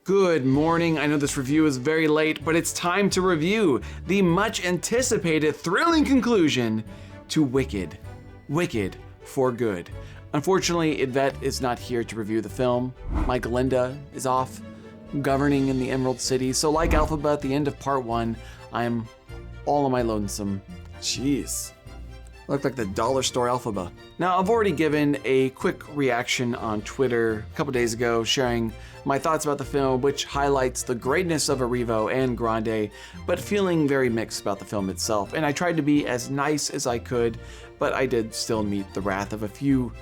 Good morning. I know this review is very late, but it's time to review the much anticipated, thrilling conclusion to Wicked. Wicked for Good. Unfortunately, Yvette is not here to review the film. My Glinda is off governing in the Emerald City. So like Alphaba at the end of part 1, I'm all on my lonesome. Jeez. Looked like the dollar store Alphaba. Now, I've already given a quick reaction on Twitter a couple days ago, sharing my thoughts about the film, which highlights the greatness of Erivo and Grande, but feeling very mixed about the film itself. And I tried to be as nice as I could, but I did still meet the wrath of a few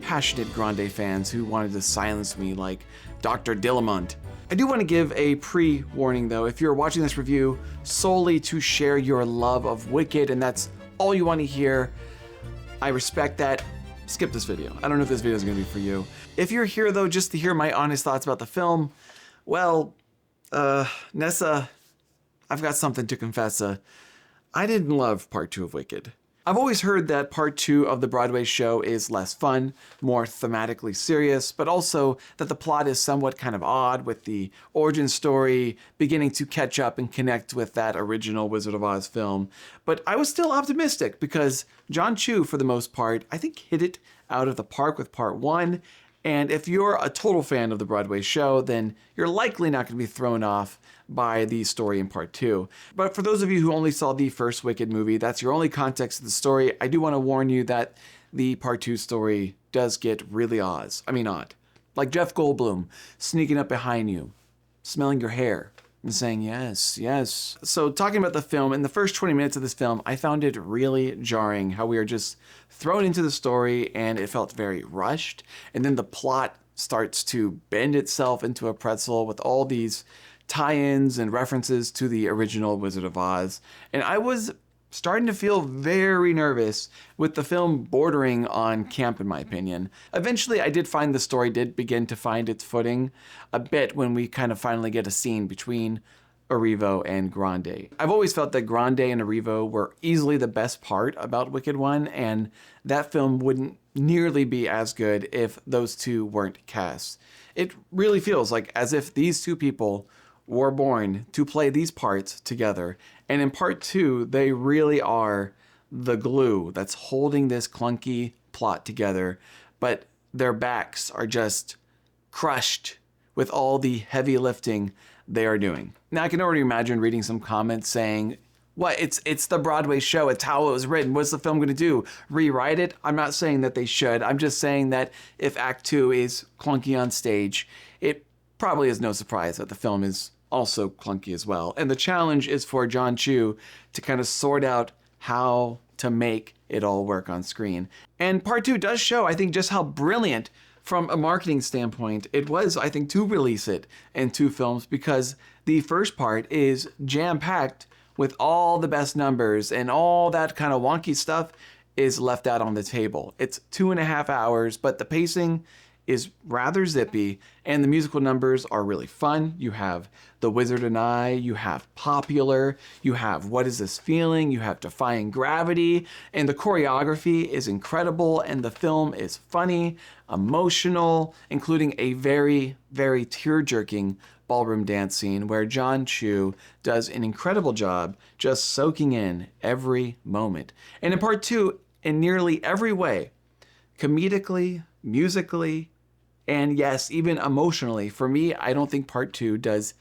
passionate Grande fans who wanted to silence me like Dr. Dillamont. I do want to give a pre-warning though. If you're watching this review solely to share your love of Wicked and that's all you want to hear, I respect that. Skip this video. I don't know if this video is going to be for you. If you're here though just to hear my honest thoughts about the film, well, Nessa, I've got something to confess. I didn't love part 2 of Wicked. I've always heard that part 2 of the Broadway show is less fun, more thematically serious, but also that the plot is somewhat kind of odd, with the origin story beginning to catch up and connect with that original Wizard of Oz film. But I was still optimistic because John Chu, for the most part, I think hit it out of the park with part 1. And if you're a total fan of the Broadway show, then you're likely not going to be thrown off by the story in part 2. But for those of you who only saw the first Wicked movie, that's your only context of the story, I do want to warn you that the part 2 story does get really odd. Like Jeff Goldblum sneaking up behind you, smelling your hair, and saying, yes, yes. So talking about the film, in the first 20 minutes of this film, I found it really jarring how we are just thrown into the story and it felt very rushed. And then the plot starts to bend itself into a pretzel with all these tie-ins and references to the original Wizard of Oz. And I was starting to feel very nervous with the film bordering on camp, in my opinion. Eventually, I did find the story did begin to find its footing a bit when we kind of finally get a scene between Erivo and Grande. I've always felt that Grande and Erivo were easily the best part about Wicked 1, and that film wouldn't nearly be as good if those two weren't cast. It really feels like as if these two people were born to play these parts together. And in part 2, they really are the glue that's holding this clunky plot together, but their backs are just crushed with all the heavy lifting they are doing. Now I can already imagine reading some comments saying, what, it's the Broadway show, it's how it was written, what's the film gonna do? Rewrite it? I'm not saying that they should, I'm just saying that if Act 2 is clunky on stage, it probably is no surprise that the film is also clunky as well. And the challenge is for John Chu to kind of sort out how to make it all work on screen. And part 2 does show, I think, just how brilliant from a marketing standpoint it was, I think, to release it in 2 films, because the first part is jam-packed with all the best numbers and all that kind of wonky stuff is left out on the table. It's 2.5 hours, but the pacing is rather zippy, and the musical numbers are really fun. You have The Wizard and I, you have Popular, you have What Is This Feeling, you have Defying Gravity, and the choreography is incredible, and the film is funny, emotional, including a very, very tear-jerking ballroom dance scene where John Chu does an incredible job just soaking in every moment. And in part 2, in nearly every way, comedically, musically, and yes, even emotionally, for me, I don't think part 2 does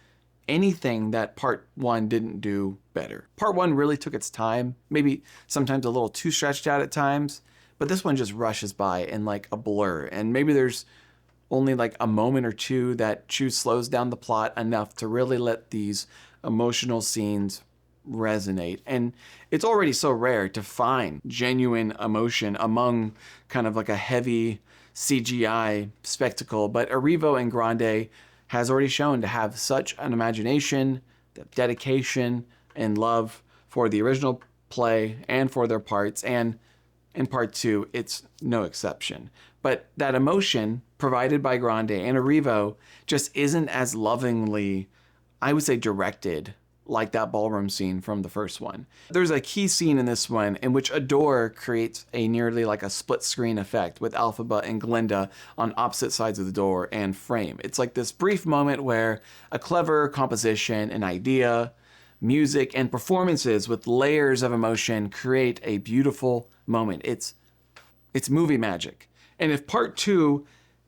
anything that part 1 didn't do better. Part 1 really took its time, maybe sometimes a little too stretched out at times, but this one just rushes by in like a blur. And maybe there's only like a moment or two that Chu slows down the plot enough to really let these emotional scenes resonate. And it's already so rare to find genuine emotion among kind of like a heavy CGI spectacle, but Erivo and Grande has already shown to have such an imagination, dedication, and love for the original play and for their parts, and in part 2, it's no exception. But that emotion provided by Grande and Erivo just isn't as lovingly, I would say, directed like that ballroom scene from the first one. There's a key scene in this one in which a door creates a nearly like a split screen effect with Elphaba and Glinda on opposite sides of the door and frame. It's like this brief moment where a clever composition, an idea, music, and performances with layers of emotion create a beautiful moment. It's movie magic. And if part 2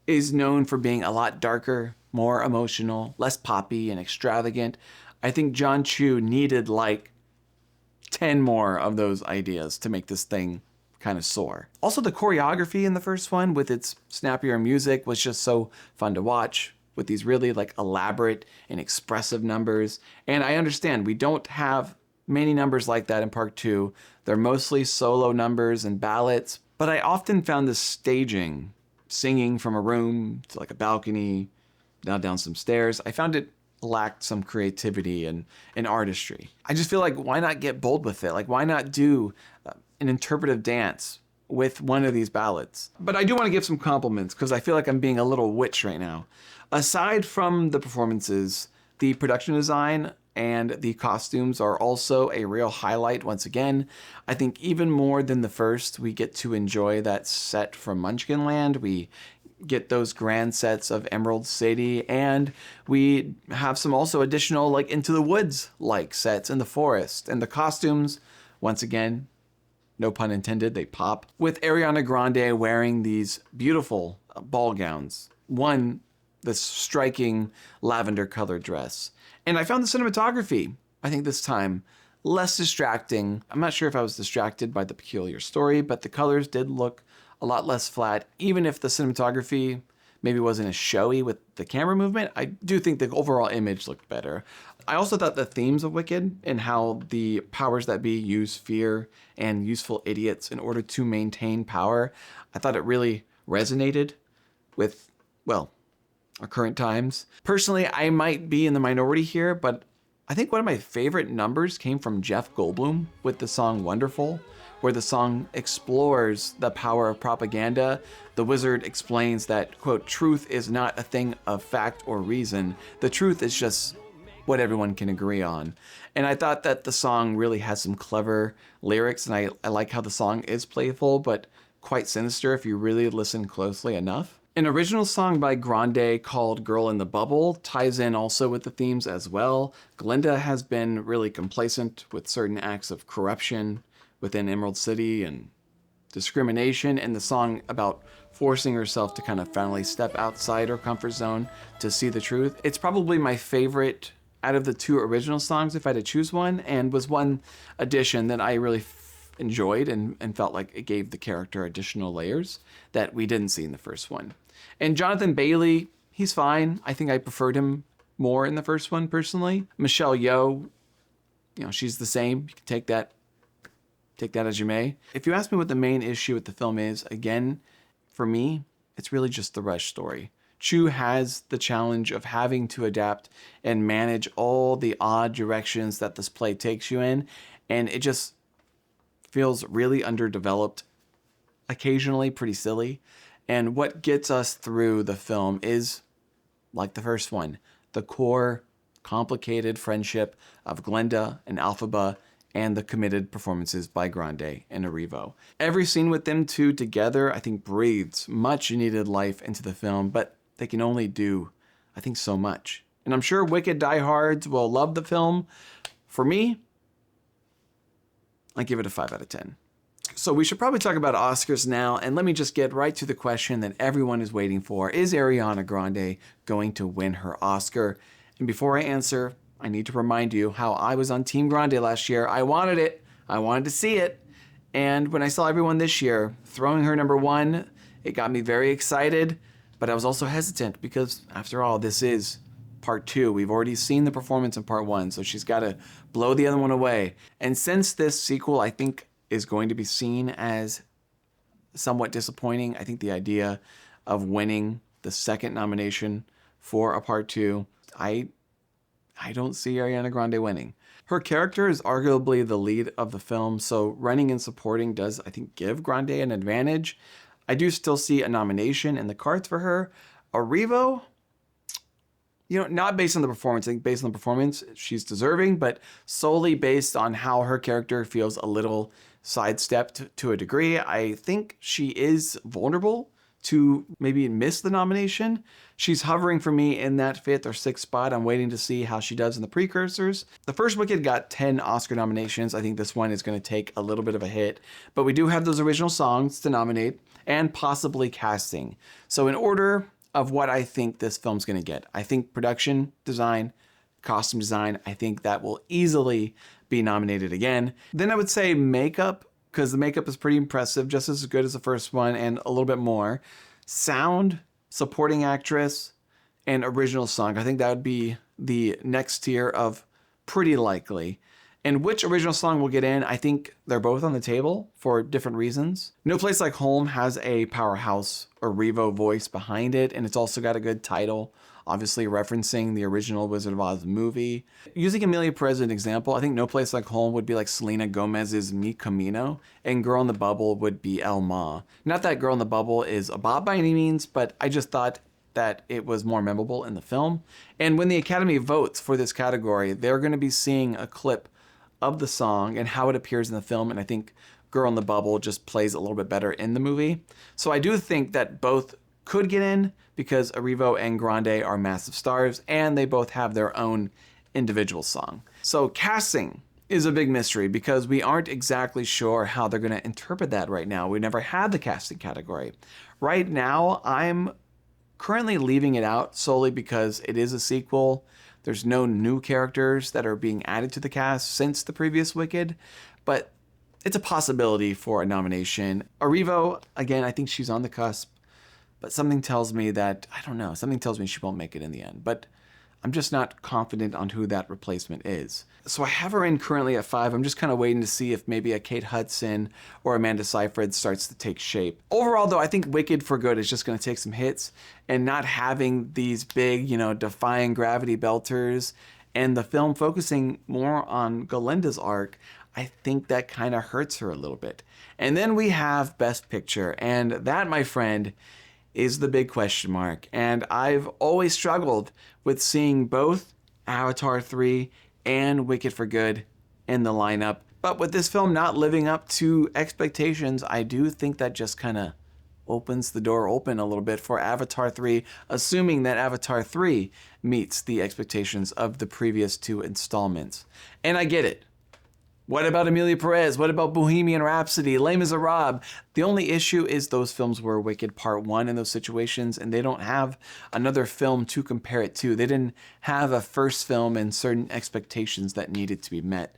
is known for being a lot darker, more emotional, less poppy and extravagant, I think John Chu needed like 10 more of those ideas to make this thing kind of soar. Also, the choreography in the first one with its snappier music was just so fun to watch, with these really like elaborate and expressive numbers. And I understand we don't have many numbers like that in part 2. They're mostly solo numbers and ballads, but I often found the staging, singing from a room to like a balcony, down some stairs, I found it lacked some creativity and artistry. I just feel like, why not get bold with it? Like, why not do an interpretive dance with one of these ballads? But I do want to give some compliments because I feel like I'm being a little witch right now. Aside from the performances, the production design and the costumes are also a real highlight once again. I think even more than the first, we get to enjoy that set from Munchkinland. We get those grand sets of Emerald City, and we have some also additional like Into the Woods like sets in the forest. And the costumes, once again, no pun intended, they pop. With Ariana Grande wearing these beautiful ball gowns. One, this striking lavender colored dress. And I found the cinematography, I think this time, less distracting. I'm not sure if I was distracted by the peculiar story, but the colors did look a lot less flat. Even if the cinematography maybe wasn't as showy with the camera movement, I do think the overall image looked better. I also thought the themes of Wicked and how the powers that be use fear and useful idiots in order to maintain power, I thought it really resonated with, well, our current times. Personally, I might be in the minority here, but I think one of my favorite numbers came from Jeff Goldblum with the song Wonderful, where the song explores the power of propaganda. The wizard explains that, quote, truth is not a thing of fact or reason. The truth is just what everyone can agree on. And I thought that the song really has some clever lyrics, and I like how the song is playful, but quite sinister if you really listen closely enough. An original song by Grande called Girl in the Bubble ties in also with the themes as well. Glinda has been really complacent with certain acts of corruption within Emerald City and discrimination, and the song about forcing herself to kind of finally step outside her comfort zone to see the truth. It's probably my favorite out of the 2 original songs if I had to choose one, and was one addition that I really enjoyed and felt like it gave the character additional layers that we didn't see in the first one. And Jonathan Bailey, he's fine. I think I preferred him more in the first one personally. Michelle Yeoh, she's the same. You can take that as you may. If you ask me what the main issue with the film is, again, for me, it's really just the rush story. Chu has the challenge of having to adapt and manage all the odd directions that this play takes you in, and it just feels really underdeveloped, occasionally pretty silly. And what gets us through the film is, like the first one, the core, complicated friendship of Glinda and Elphaba and the committed performances by Grande and Erivo. Every scene with them two together, I think, breathes much needed life into the film, but they can only do, I think, so much. And I'm sure Wicked diehards will love the film. For me, I give it a 5 out of 10. So we should probably talk about Oscars now, and let me just get right to the question that everyone is waiting for. Is Ariana Grande going to win her Oscar? And before I answer, I need to remind you how I was on Team Grande last year. I wanted it. I wanted to see it. And when I saw everyone this year throwing her number 1, it got me very excited, but I was also hesitant because, after all, this is part 2. We've already seen the performance in part 1, so she's got to blow the other one away. And since this sequel, I think, is going to be seen as somewhat disappointing, I think the idea of winning the second nomination for a part 2, I don't see Ariana Grande winning. Her character is arguably the lead of the film, so running and supporting does, I think, give Grande an advantage. I do still see a nomination in the cards for her. Erivo, not based on the performance. I think based on the performance, she's deserving, but solely based on how her character feels a little sidestepped to a degree. I think she is vulnerable to maybe miss the nomination. She's hovering for me in that 5th or 6th spot. I'm waiting to see how she does in the precursors. The first Wicked got 10 Oscar nominations. I think this one is going to take a little bit of a hit, but we do have those original songs to nominate and possibly casting. So in order of what I think this film's going to get, I think production design, costume design, I think that will easily be nominated again. Then I would say makeup, because the makeup is pretty impressive, just as good as the first one and a little bit more. Sound, supporting actress, and original song. I think that would be the next tier of pretty likely. And which original song will get in, I think they're both on the table for different reasons. No Place Like Home has a powerhouse or Revo voice behind it, and it's also got a good title, obviously referencing the original Wizard of Oz movie. Using Amelia Perez as an example, I think No Place Like Home would be like Selena Gomez's Mi Camino, and Girl in the Bubble would be El Ma. Not that Girl in the Bubble is a bop by any means, but I just thought that it was more memorable in the film. And when the Academy votes for this category, they're going to be seeing a clip of the song and how it appears in the film, and I think Girl in the Bubble just plays a little bit better in the movie. So I do think that both could get in because Arrivo and Grande are massive stars and they both have their own individual song. So casting is a big mystery because we aren't exactly sure how they're going to interpret that right now. We never had the casting category. Right now, I'm currently leaving it out solely because it is a sequel. There's no new characters that are being added to the cast since the previous Wicked, but it's a possibility for a nomination. Arrivo, again, I think she's on the cusp, but something tells me that, I don't know, something tells me she won't make it in the end, but I'm just not confident on who that replacement is. So I have her in currently at 5. I'm just kind of waiting to see if maybe a Kate Hudson or Amanda Seyfried starts to take shape. Overall, though, I think Wicked for Good is just going to take some hits, and not having these big, defying gravity belters, and the film focusing more on Galinda's arc, I think that kind of hurts her a little bit. And then we have Best Picture, and that, my friend, is the big question mark. And I've always struggled with seeing both Avatar 3 and Wicked for Good in the lineup. But with this film not living up to expectations, I do think that just kind of opens the door open a little bit for Avatar 3, assuming that Avatar 3 meets the expectations of the previous 2 installments. And I get it. What about Amelia Perez? What about Bohemian Rhapsody, Les Miserables? The only issue is those films were Wicked Part 1 in those situations, and they don't have another film to compare it to. They didn't have a first film and certain expectations that needed to be met.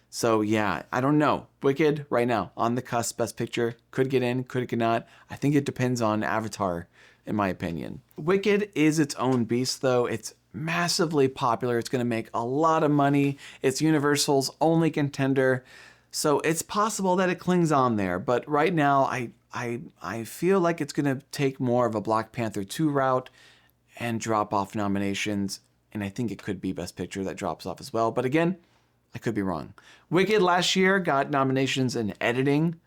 So yeah, I don't know. Wicked, right now, on the cusp, Best Picture, could get in, could not. I think it depends on Avatar, in my opinion. Wicked is its own beast, though. It's massively popular. It's going to make a lot of money. It's Universal's only contender. So it's possible that it clings on there. But right now, I feel like it's going to take more of a Black Panther 2 route and drop off nominations. And I think it could be Best Picture that drops off as well. But again, I could be wrong. Wicked last year got nominations in editing.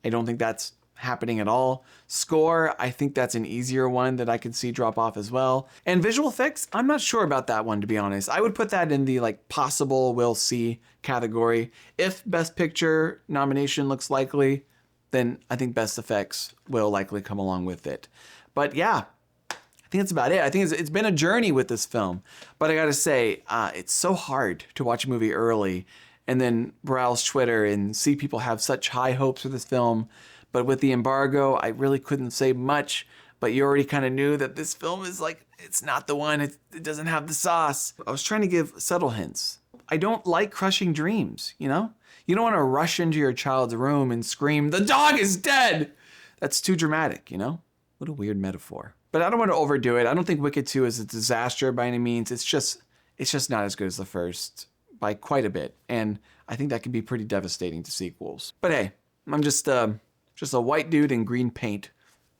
I don't think that's happening at all. Score, I think that's an easier one that I could see drop off as well. And visual effects, I'm not sure about that one, to be honest. I would put that in the possible we'll see category. If Best Picture nomination looks likely, then I think Best Effects will likely come along with it. But yeah, I think that's about it. I think it's been a journey with this film. But I gotta say, it's so hard to watch a movie early and then browse Twitter and see people have such high hopes for this film. But with the embargo, I really couldn't say much, but you already kind of knew that this film is it's not the one, it doesn't have the sauce. I was trying to give subtle hints. I don't like crushing dreams, You don't want to rush into your child's room and scream, "The dog is dead!" That's too dramatic, What a weird metaphor. But I don't want to overdo it. I don't think Wicked 2 is a disaster by any means. It's just not as good as the first by quite a bit. And I think that can be pretty devastating to sequels. But hey, I'm just a white dude in green paint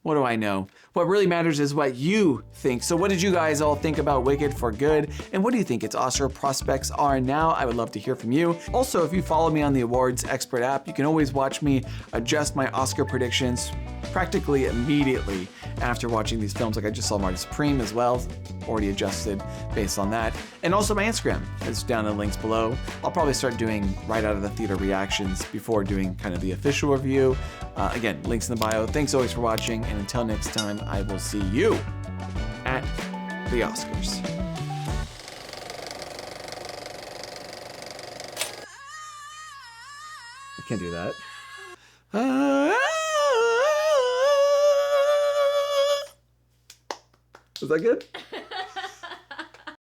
What do I know? What really matters is what you think. So what did you guys all think about Wicked for Good? And what do you think its Oscar prospects are now? I would love to hear from you. Also, if you follow me on the Awards Expert app, you can always watch me adjust my Oscar predictions practically immediately after watching these films. Like I just saw Marty Supreme as well, already adjusted based on that. And also my Instagram is down in the links below. I'll probably start doing right out of the theater reactions before doing kind of the official review. Again, links in the bio. Thanks always for watching, and until next time, I will see you at the Oscars. I can't do that. Was that good?